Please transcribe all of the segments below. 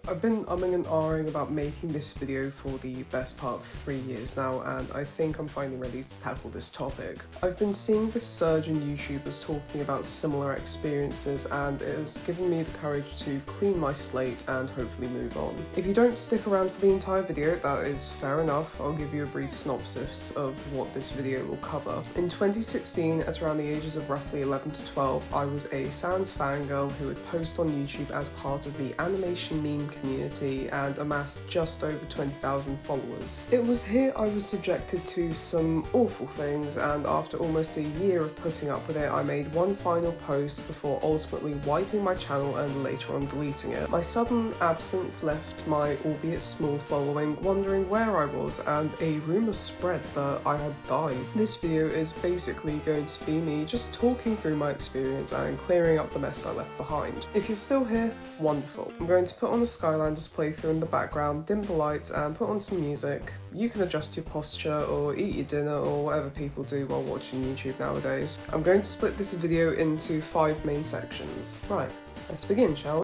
I've been umming and ahhing about making this video for the best part of 3 years now, and I think I'm finally ready to tackle this topic. I've been seeing this surge in YouTubers talking about similar experiences, and it has given me the courage to clean my slate and hopefully move on. If you don't stick around for the entire video, that is fair enough. I'll give you a brief synopsis of what this video will cover. In 2016, at around the ages of roughly 11 to 12, I was a SANS fangirl who would post on YouTube as part of the animation meme community and amassed just over 20,000 followers. It was here I was subjected to some awful things, and after almost a year of putting up with it, I made one final post before ultimately wiping my channel and later on deleting it. My sudden absence left my albeit small following wondering where I was, and a rumour spread that I had died. This video is basically going to be me just talking through my experience and clearing up the mess I left behind. If you're still here, wonderful. I'm going to put on the Skylanders playthrough in the background, dim the lights and put on some music. You can adjust your posture or eat your dinner or whatever people do while watching YouTube nowadays. I'm going to split this video into 5 main sections. Right, let's begin, shall we?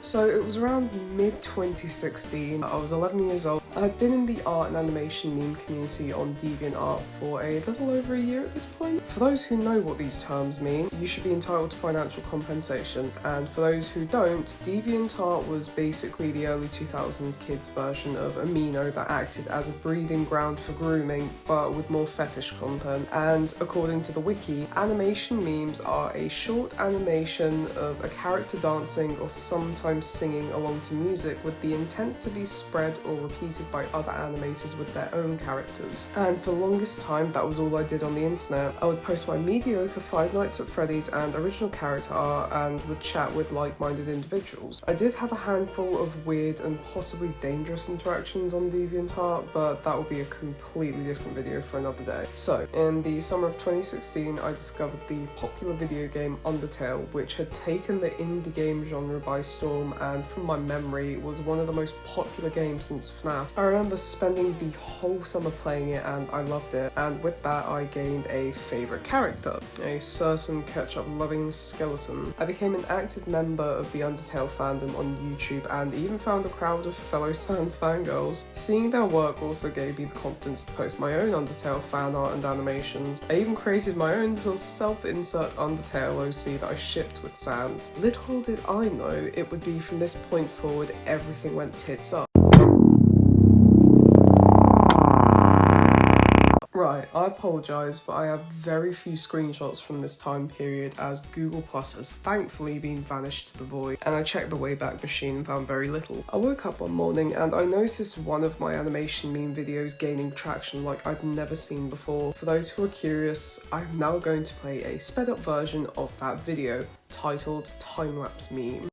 So it was around mid-2016, I was 11 years old. I had been in the art and animation meme community on DeviantArt for a little over a year at this point. For those who know what these terms mean, you should be entitled to financial compensation, and for those who don't, DeviantArt was basically the early 2000s kids version of Amino that acted as a breeding ground for grooming, but with more fetish content. And according to the wiki, animation memes are a short animation of a character dancing or sometimes singing along to music with the intent to be spread or repeated by other animators with their own characters. And for the longest time, that was all I did on the internet. I would post my mediocre Five Nights at Freddy's and original character art and would chat with like-minded individuals. I did have a handful of weird and possibly dangerous interactions on DeviantArt, but that will be a completely different video for another day. So, in the summer of 2016, I discovered the popular video game Undertale, which had taken the indie game genre by storm, and from my memory was one of the most popular games since FNAF. I remember spending the whole summer playing it and I loved it, and with that I gained a favourite character, a certain ketchup-loving skeleton. I became an active member of the Undertale fandom on YouTube and even found a crowd of fellow SANS fangirls. Seeing their work also gave me the confidence to post my own Undertale fan art and animations. I even created my own little self-insert Undertale OC that I shipped with SANS. Little did I know it would be from this point forward everything went tits up. Right, I apologise, but I have very few screenshots from this time period as Google Plus has thankfully been vanished to the void, and I checked the Wayback Machine and found very little. I woke up one morning and I noticed one of my animation meme videos gaining traction like I'd never seen before. For those who are curious, I'm now going to play a sped up version of that video, titled Time-Lapse Meme.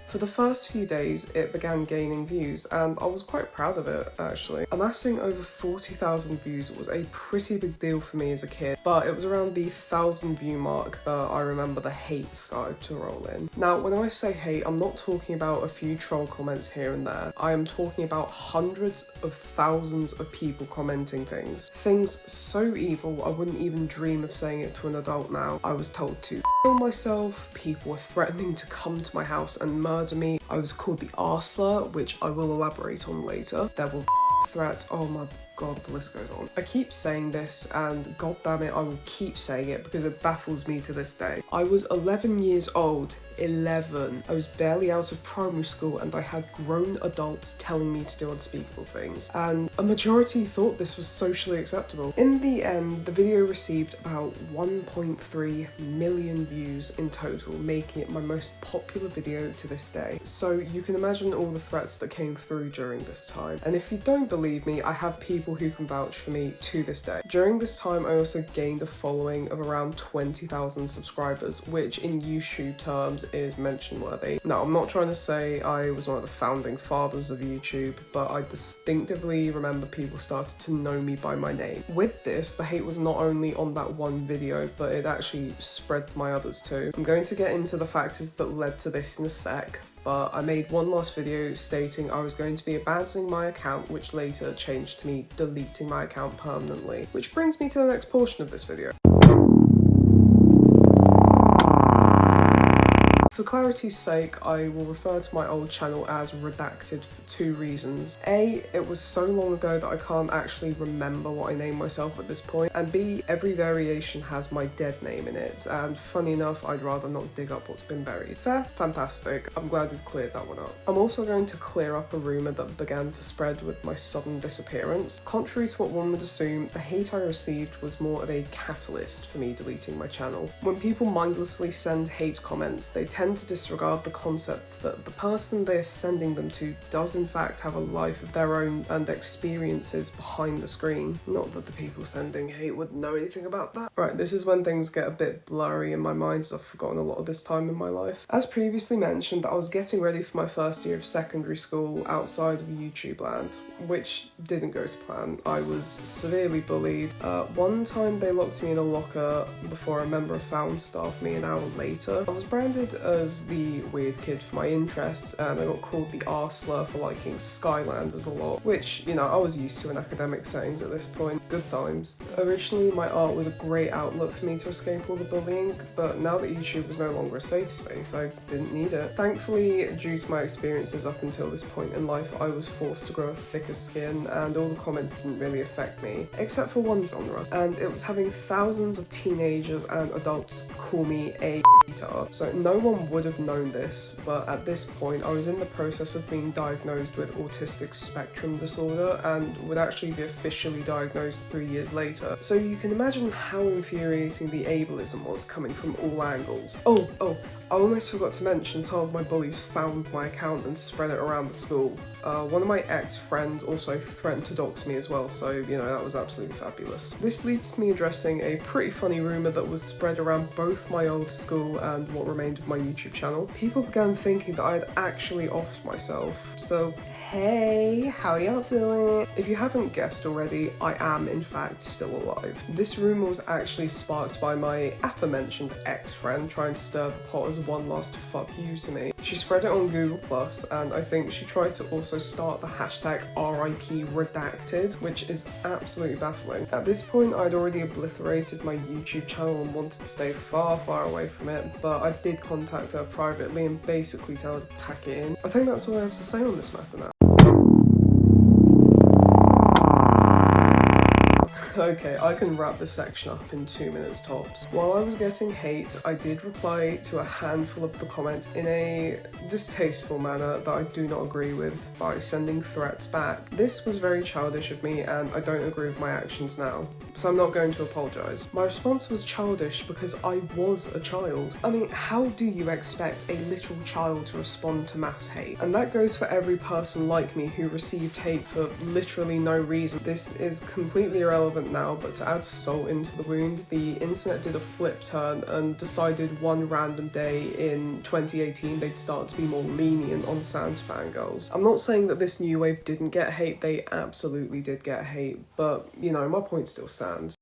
For the first few days, it began gaining views, and I was quite proud of it, actually. Amassing over 40,000 views was a pretty big deal for me as a kid, but it was around the 1,000 view mark that I remember the hate started to roll in. Now, when I say hate, I'm not talking about a few troll comments here and there. I am talking about hundreds of thousands of people commenting things. Things so evil, I wouldn't even dream of saying it to an adult now. I was told to kill myself, people were threatening to come to my house and murder me. I was called the Arsler, which I will elaborate on later. There were threats, oh my god, the list goes on. I keep saying this, and god damn it, I will keep saying it because it baffles me to this day. I was 11 years old. 11. I was barely out of primary school and I had grown adults telling me to do unspeakable things, and a majority thought this was socially acceptable. In the end, the video received about 1.3 million views in total, making it my most popular video to this day. So you can imagine all the threats that came through during this time. And if you don't believe me, I have people people who can vouch for me to this day. During this time, I also gained a following of around 20,000 subscribers, which in YouTube terms is mention worthy. Now, I'm not trying to say I was one of the founding fathers of YouTube, but I distinctively remember people started to know me by my name. With this, the hate was not only on that one video, but it actually spread to my others too. I'm going to get into the factors that led to this in a sec, but I made one last video stating I was going to be abandoning my account, which later changed to me deleting my account permanently. Which brings me to the next portion of this video. For clarity's sake, I will refer to my old channel as Redacted for two reasons. A, it was so long ago that I can't actually remember what I named myself at this point, and B, every variation has my dead name in it, and funny enough, I'd rather not dig up what's been buried. Fair? Fantastic. I'm glad we've cleared that one up. I'm also going to clear up a rumour that began to spread with my sudden disappearance. Contrary to what one would assume, the hate I received was more of a catalyst for me deleting my channel. When people mindlessly send hate comments, they tend to disregard the concept that the person they are sending them to does in fact have a life of their own and experiences behind the screen. Not that the people sending hate would know anything about that. Right, this is when things get a bit blurry in my mind, as I've forgotten a lot of this time in my life. As previously mentioned, I was getting ready for my first year of secondary school outside of YouTube land, which didn't go to plan. I was severely bullied. One time they locked me in a locker before a member of FANGIRL'S staffed me an hour later. I was branded as the weird kid for my interests, and I got called the R-slur for liking Skylanders a lot, which, you know, I was used to in academic settings at this point. Good times. Originally, my art was a great outlet for me to escape all the bullying, but now that YouTube was no longer a safe space, I didn't need it. Thankfully, due to my experiences up until this point in life, I was forced to grow a thicker skin, and all the comments didn't really affect me, except for one genre, and it was having thousands of teenagers and adults call me a retard. So no one would have known this, but at this point I was in the process of being diagnosed with autistic spectrum disorder and would actually be officially diagnosed 3 years later. So you can imagine how infuriating the ableism was coming from all angles. Oh, I almost forgot to mention some of my bullies found my account and spread it around the school. One of my ex-friends also threatened to dox me as well, so, you know, that was absolutely fabulous. This leads to me addressing a pretty funny rumour that was spread around both my old school and what remained of my YouTube channel. People began thinking that I had actually offed myself, so hey, how y'all doing? If you haven't guessed already, I am in fact still alive. This rumour was actually sparked by my aforementioned ex-friend trying to stir the pot as one last fuck you to me. She spread it on Google+, and I think she tried to also start the hashtag RIP redacted, which is absolutely baffling. At this point, I'd already obliterated my YouTube channel and wanted to stay far, far away from it, but I did contact her privately and basically tell her to pack it in. I think that's all I have to say on this matter now. Okay, I can wrap this section up in 2 minutes tops. While I was getting hate, I did reply to a handful of the comments in a distasteful manner that I do not agree with by sending threats back. This was very childish of me and I don't agree with my actions now, so I'm not going to apologise. My response was childish because I was a child. I mean, how do you expect a little child to respond to mass hate? And that goes for every person like me who received hate for literally no reason. This is completely irrelevant now, but to add salt into the wound, the internet did a flip turn and decided one random day in 2018 they'd start to be more lenient on SANS fangirls. I'm not saying that this new wave didn't get hate, they absolutely did get hate, but, you know, my point still stands.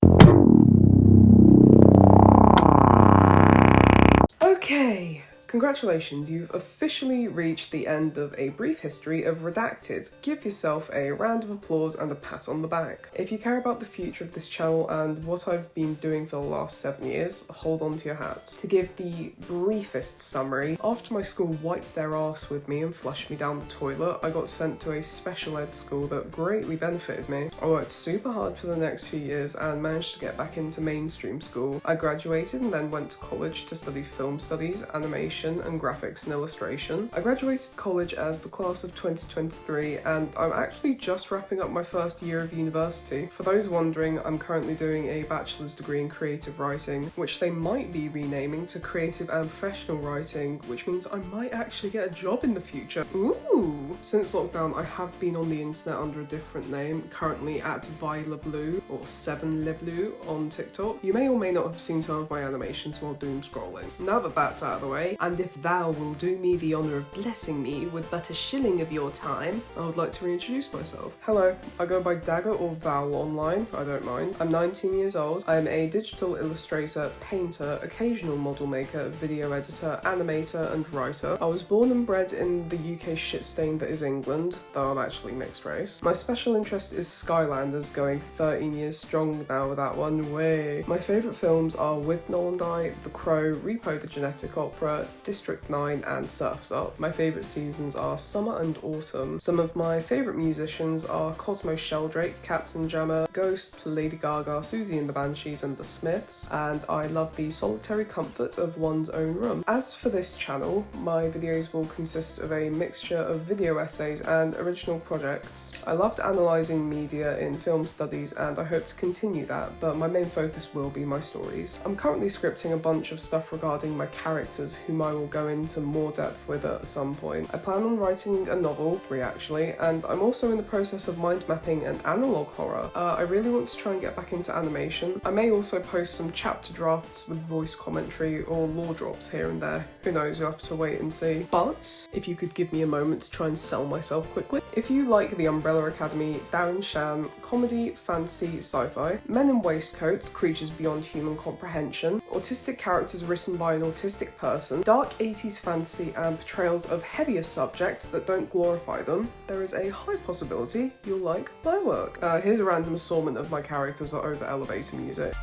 Okay. Congratulations, you've officially reached the end of a brief history of Redacted. Give yourself a round of applause and a pat on the back. If you care about the future of this channel and what I've been doing for the last 7 years, hold on to your hats. To give the briefest summary, after my school wiped their arse with me and flushed me down the toilet, I got sent to a special ed school that greatly benefited me. I worked super hard for the next few years and managed to get back into mainstream school. I graduated and then went to college to study film studies, animation, animation and graphics and illustration. I graduated college as the class of 2023 and I'm actually just wrapping up my first year of university. For those wondering, I'm currently doing a bachelor's degree in creative writing, which they might be renaming to creative and professional writing, which means I might actually get a job in the future. Ooh! Since lockdown, I have been on the internet under a different name, currently at Viola Blue or 7LeBlue on TikTok. You may or may not have seen some of my animations while doom scrolling. Now that that's out of the way, and if thou will do me the honour of blessing me with but a shilling of your time, I would like to reintroduce myself. Hello, I go by Dagger or Val online, I don't mind. I'm 19 years old. I am a digital illustrator, painter, occasional model maker, video editor, animator and writer. I was born and bred in the UK shit stain that is England, though I'm actually mixed race. My special interest is Skylanders, going 13 years strong now with that one, way. My favourite films are With Noel and I, The Crow, Repo the Genetic Opera, District 9 and Surf's Up. My favourite seasons are summer and autumn. Some of my favourite musicians are Cosmo Sheldrake, Katzenjammer, Ghost, Lady Gaga, Susie and the Banshees and the Smiths, and I love the solitary comfort of one's own room. As for this channel, my videos will consist of a mixture of video essays and original projects. I loved analysing media in film studies and I hope to continue that, but my main focus will be my stories. I'm currently scripting a bunch of stuff regarding my characters, whom I will go into more depth with at some point. I plan on writing a novel, 3 actually, and I'm also in the process of mind mapping an analogue horror. I really want to try and get back into animation. I may also post some chapter drafts with voice commentary or lore drops here and there. Who knows, you'll have to wait and see. But if you could give me a moment to try and sell myself quickly. If you like The Umbrella Academy, Darren Shan, comedy, fantasy, sci-fi, men in waistcoats, creatures beyond human comprehension, autistic characters written by an autistic person, dark 80s fantasy and portrayals of heavier subjects that don't glorify them, there is a high possibility you'll like my work. Here's a random assortment of my characters that over elevator music.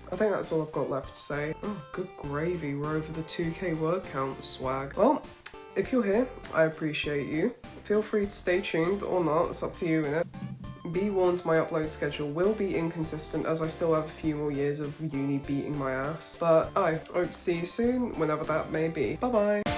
I think that's all I've got left to say. Oh, good gravy, we're over the 2k word count, swag. Well, if you're here, I appreciate you. Feel free to stay tuned or not, it's up to you, innit? Be warned, my upload schedule will be inconsistent as I still have a few more years of uni beating my ass. But I hope to see you soon, whenever that may be. Bye bye!